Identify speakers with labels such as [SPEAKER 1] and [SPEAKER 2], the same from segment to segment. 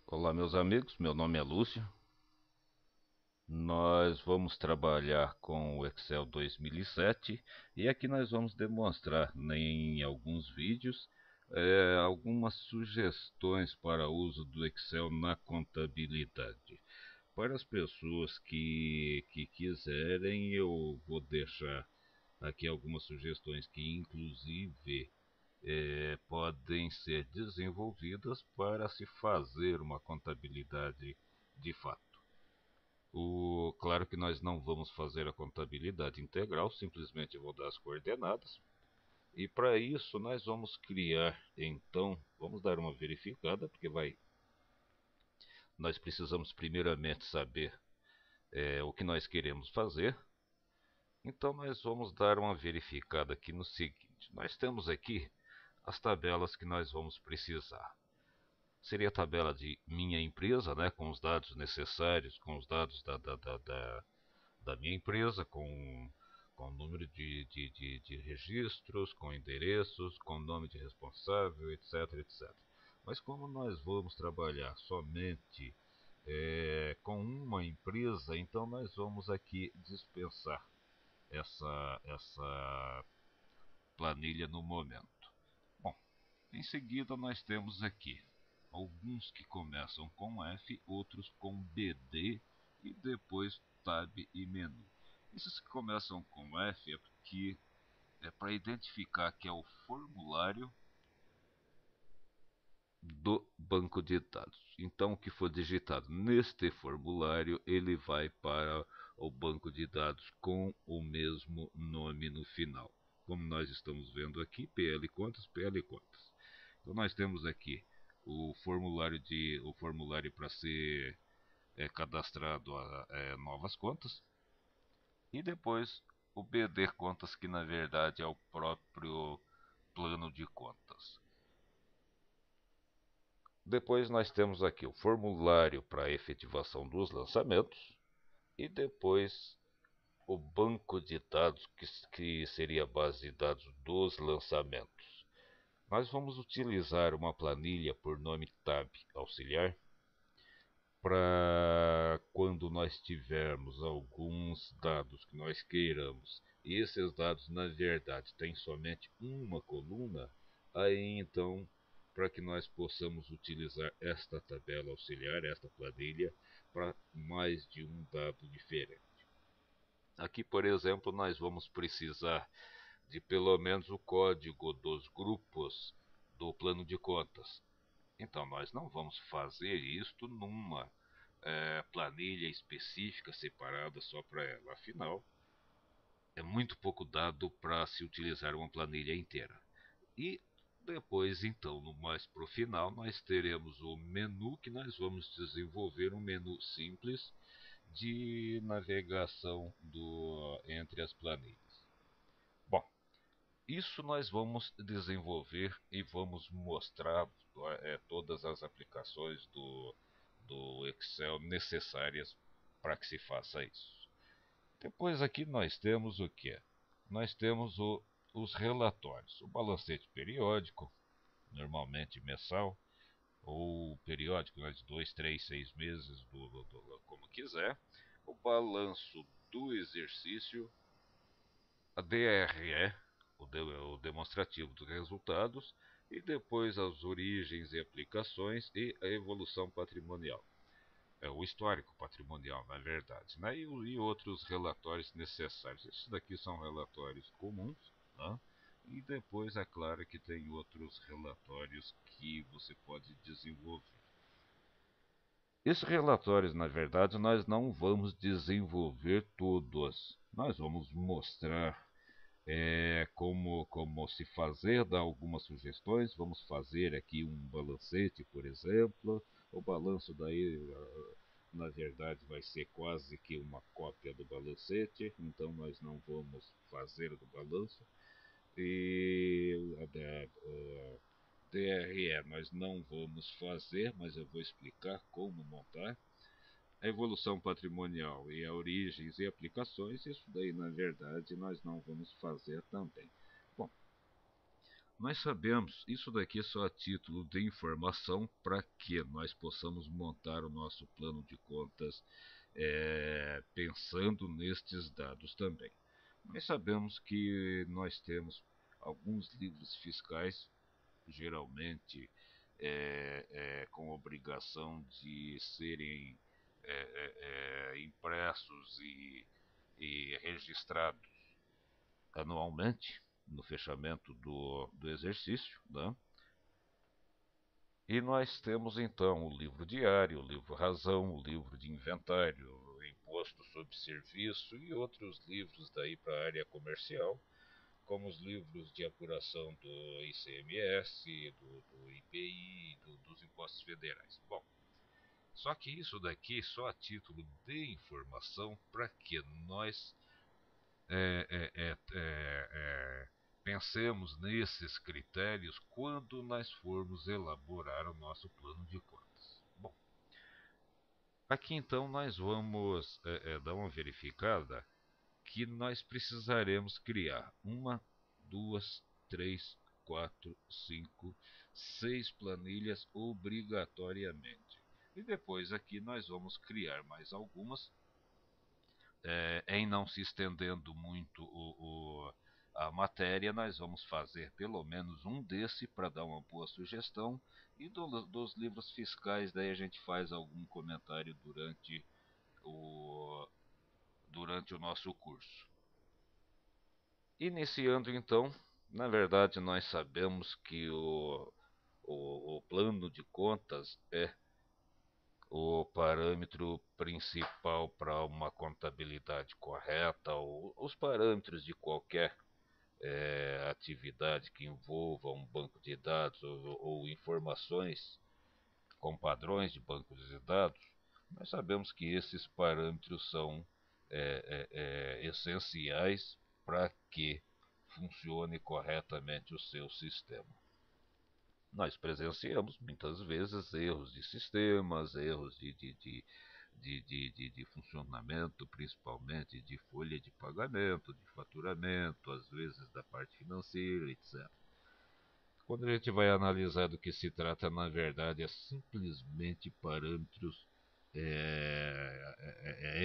[SPEAKER 1] Olá, meus amigos. Meu nome é Lúcio. Nós vamos trabalhar com o Excel 2007 e aqui nós vamos demonstrar em alguns vídeos algumas sugestões para uso do Excel na contabilidade. Para as pessoas que quiserem, eu vou deixar aqui algumas sugestões que, inclusive, podem ser desenvolvidas para se fazer uma contabilidade de fato. Claro que nós não vamos fazer a contabilidade integral, simplesmente vou dar as coordenadas. E para isso nós vamos criar, então, vamos dar uma verificada, porque nós precisamos primeiramente saber o que nós queremos fazer. Então nós vamos dar uma verificada aqui no seguinte: nós temos aqui as tabelas que nós vamos precisar. Seria a tabela de minha empresa, né, com os dados necessários, com os dados da minha empresa, com o número de registros, com endereços, com nome de responsável, etc, etc. Mas como nós vamos trabalhar somente com uma empresa, então nós vamos aqui dispensar essa planilha no momento. Bom, em seguida nós temos aqui alguns que começam com F, outros com BD e depois Tab e menu. Esses que começam com F é porque é para identificar que é o formulário do banco de dados. Então, o que for digitado neste formulário, ele vai para o banco de dados com o mesmo nome no final. Como nós estamos vendo aqui, PL contas, PL contas. Então, nós temos aqui o formulário para ser cadastrado a novas contas e depois o BD contas, que na verdade é o próprio plano de contas. Depois nós temos aqui o formulário para efetivação dos lançamentos e depois o banco de dados, que seria a base de dados dos lançamentos. Nós vamos utilizar uma planilha por nome Tab auxiliar para quando nós tivermos alguns dados que nós queiramos e esses dados na verdade têm somente uma coluna, aí então, para que nós possamos utilizar esta tabela auxiliar, esta planilha, para mais de um dado diferente. Aqui, por exemplo, nós vamos precisar de pelo menos o código dos grupos do plano de contas. Então, nós não vamos fazer isto numa planilha específica separada só para ela. Afinal, é muito pouco dado para se utilizar uma planilha inteira. E depois, então, no mais para o final, nós teremos o menu, que nós vamos desenvolver um menu simples de navegação entre as planilhas. Bom, isso nós vamos desenvolver e vamos mostrar todas as aplicações do Excel necessárias para que se faça isso. Depois aqui nós temos o que? Nós temos os relatórios, o balancete periódico, normalmente mensal, ou periódico, né, de 2, 3, 6 meses, como quiser, o balanço do exercício, a DRE, o demonstrativo dos resultados, e depois as origens e aplicações e a evolução patrimonial. O histórico patrimonial, na verdade, né? E outros relatórios necessários. Esses daqui são relatórios comuns, né? E depois, é claro que tem outros relatórios que você pode desenvolver. Esses relatórios, na verdade, nós não vamos desenvolver todos. Nós vamos mostrar como se fazer, dar algumas sugestões. Vamos fazer aqui um balancete, por exemplo. O balanço daí, na verdade, vai ser quase que uma cópia do balancete, então nós não vamos fazer do balanço. E a DRE nós não vamos fazer, mas eu vou explicar como montar. A evolução patrimonial e a origens e aplicações, isso daí na verdade nós não vamos fazer também. Bom, Nós sabemos, isso daqui é só a título de informação para que nós possamos montar o nosso plano de contas pensando nestes dados também. Nós sabemos que nós temos alguns livros fiscais, geralmente com obrigação de serem impressos e registrados anualmente no fechamento do exercício, né? E nós temos então o livro diário, o livro razão, o livro de inventário, o imposto sobre serviço e outros livros daí para a área comercial, como os livros de apuração do ICMS, do IPI, dos impostos federais. Bom, só que isso daqui só a título de informação para que nós é, é, é, pensemos nesses critérios quando nós formos elaborar o nosso plano de contas. Bom, aqui então nós vamos dar uma verificada que nós precisaremos criar uma, duas, três, quatro, cinco, seis planilhas obrigatoriamente. E depois aqui nós vamos criar mais algumas, em não se estendendo muito a matéria, nós vamos fazer pelo menos um desse para dar uma boa sugestão. E dos livros fiscais, daí a gente faz algum comentário o, durante o nosso curso. Iniciando então, na verdade nós sabemos que o plano de contas é o parâmetro principal para uma contabilidade correta, ou os parâmetros de qualquer atividade que envolva um banco de dados ou informações com padrões de bancos de dados. Nós sabemos que esses parâmetros são essenciais para que funcione corretamente o seu sistema. Nós presenciamos muitas vezes erros de sistemas, erros de funcionamento, principalmente de folha de pagamento, de faturamento, às vezes da parte financeira, etc. Quando a gente vai analisar do que se trata, na verdade, é simplesmente parâmetros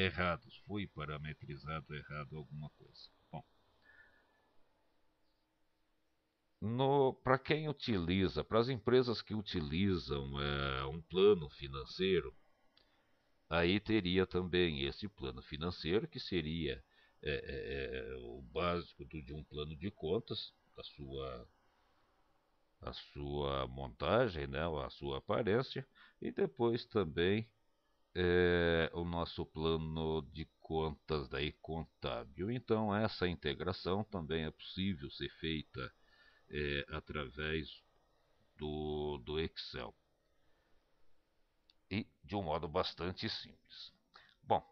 [SPEAKER 1] errados. Foi parametrizado errado alguma coisa. Bom, para quem utiliza, para as empresas que utilizam um plano financeiro, aí teria também esse plano financeiro, que seria o básico de um plano de contas, a sua montagem, né, a sua aparência, e depois também o nosso plano de contas daí contábil. Então essa integração também é possível ser feita através do Excel e de um modo bastante simples. Bom,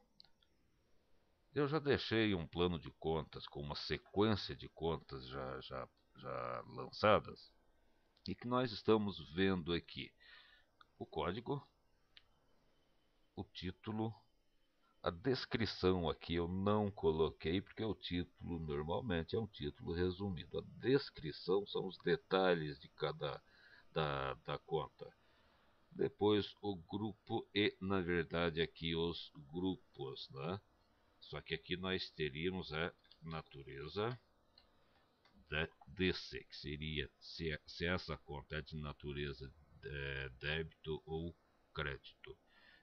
[SPEAKER 1] eu já deixei um plano de contas com uma sequência de contas já lançadas e que nós estamos vendo aqui o código, o título, a descrição aqui eu não coloquei porque o título normalmente é um título resumido. A descrição são os detalhes de cada da conta. Depois o grupo e, na verdade, aqui os grupos, né? Só que aqui nós teríamos a natureza da DC, que seria se essa conta é de natureza débito ou crédito.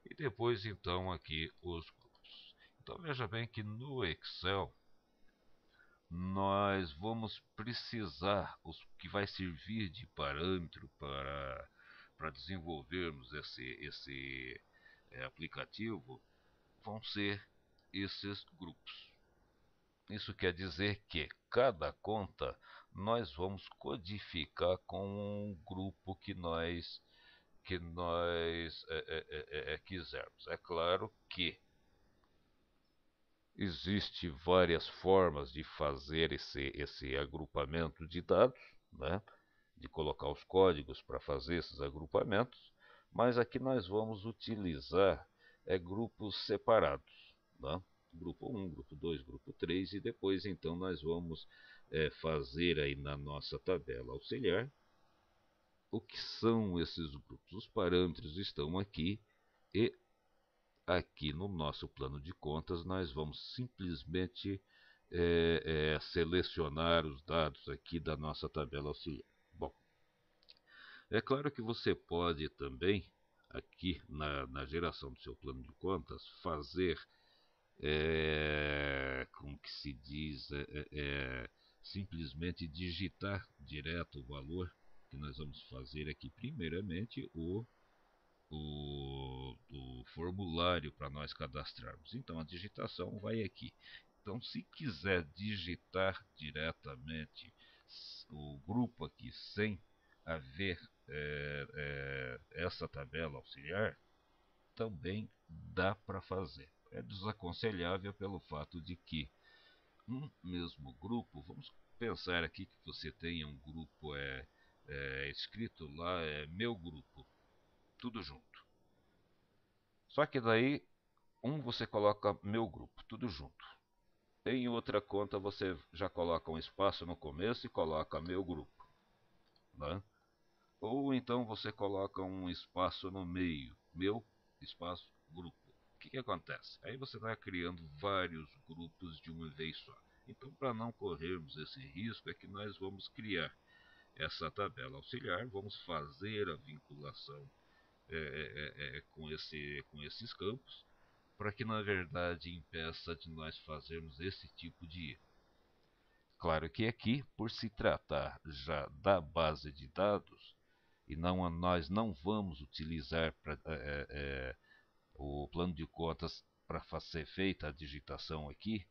[SPEAKER 1] E depois, então, aqui os grupos. Então, veja bem que no Excel nós vamos precisar, o que vai servir de parâmetro para desenvolvermos esse aplicativo, vão ser esses grupos. Isso quer dizer que cada conta nós vamos codificar com um grupo que nós quisermos. É claro que existe várias formas de fazer esse agrupamento de dados, né? De colocar os códigos para fazer esses agrupamentos, mas aqui nós vamos utilizar grupos separados, né? Grupo 1, grupo 2, grupo 3 e depois então nós vamos fazer aí na nossa tabela auxiliar. O que são esses grupos? Os parâmetros estão aqui e aqui no nosso plano de contas nós vamos simplesmente selecionar os dados aqui da nossa tabela auxiliar. Bom, é claro que você pode também, aqui na geração do seu plano de contas, fazer, como que se diz, simplesmente digitar direto o valor que nós vamos fazer aqui, primeiramente, o formulário para nós cadastrarmos. Então a digitação vai aqui. Então, se quiser digitar diretamente o grupo aqui sem haver essa tabela auxiliar, também dá para fazer. É desaconselhável pelo fato de que um mesmo grupo, vamos pensar aqui que você tenha um grupo escrito lá, meu grupo, tudo junto. Só que daí, você coloca meu grupo, tudo junto. Em outra conta você já coloca um espaço no começo e coloca meu grupo, né? Ou então você coloca um espaço no meio, meu espaço grupo. O que acontece? Aí você está criando vários grupos de uma vez só. Então, para não corrermos esse risco, é que nós vamos criar essa tabela auxiliar, vamos fazer a vinculação com esses campos, para que na verdade impeça de nós fazermos esse tipo de erro. Claro que aqui, por se tratar já da base de dados, e nós não vamos utilizar o plano de contas para ser feita a digitação aqui,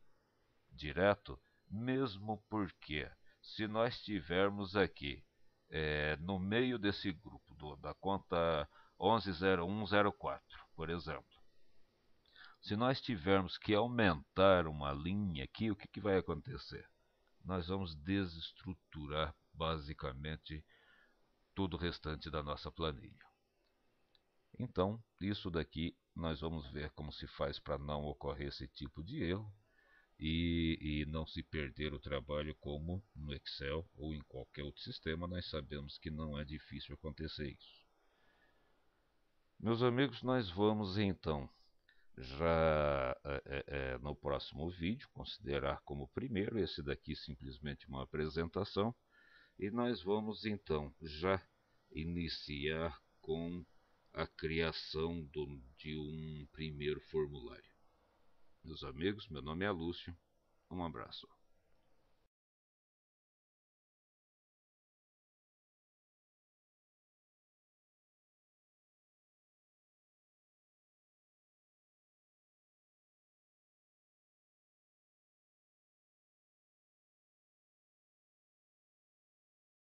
[SPEAKER 1] direto, mesmo porque se nós tivermos aqui, no meio desse grupo, da conta 110104, por exemplo, se nós tivermos que aumentar uma linha aqui, o que vai acontecer? Nós vamos desestruturar basicamente todo o restante da nossa planilha. Então, isso daqui nós vamos ver como se faz para não ocorrer esse tipo de erro e não se perder o trabalho como no Excel ou em qualquer outro sistema. Nós sabemos que não é difícil acontecer isso. Meus amigos, nós vamos então já no próximo vídeo considerar como primeiro, esse daqui simplesmente uma apresentação, e nós vamos então já iniciar com a criação de um primeiro formulário. Meus amigos, meu nome é Lúcio, um abraço.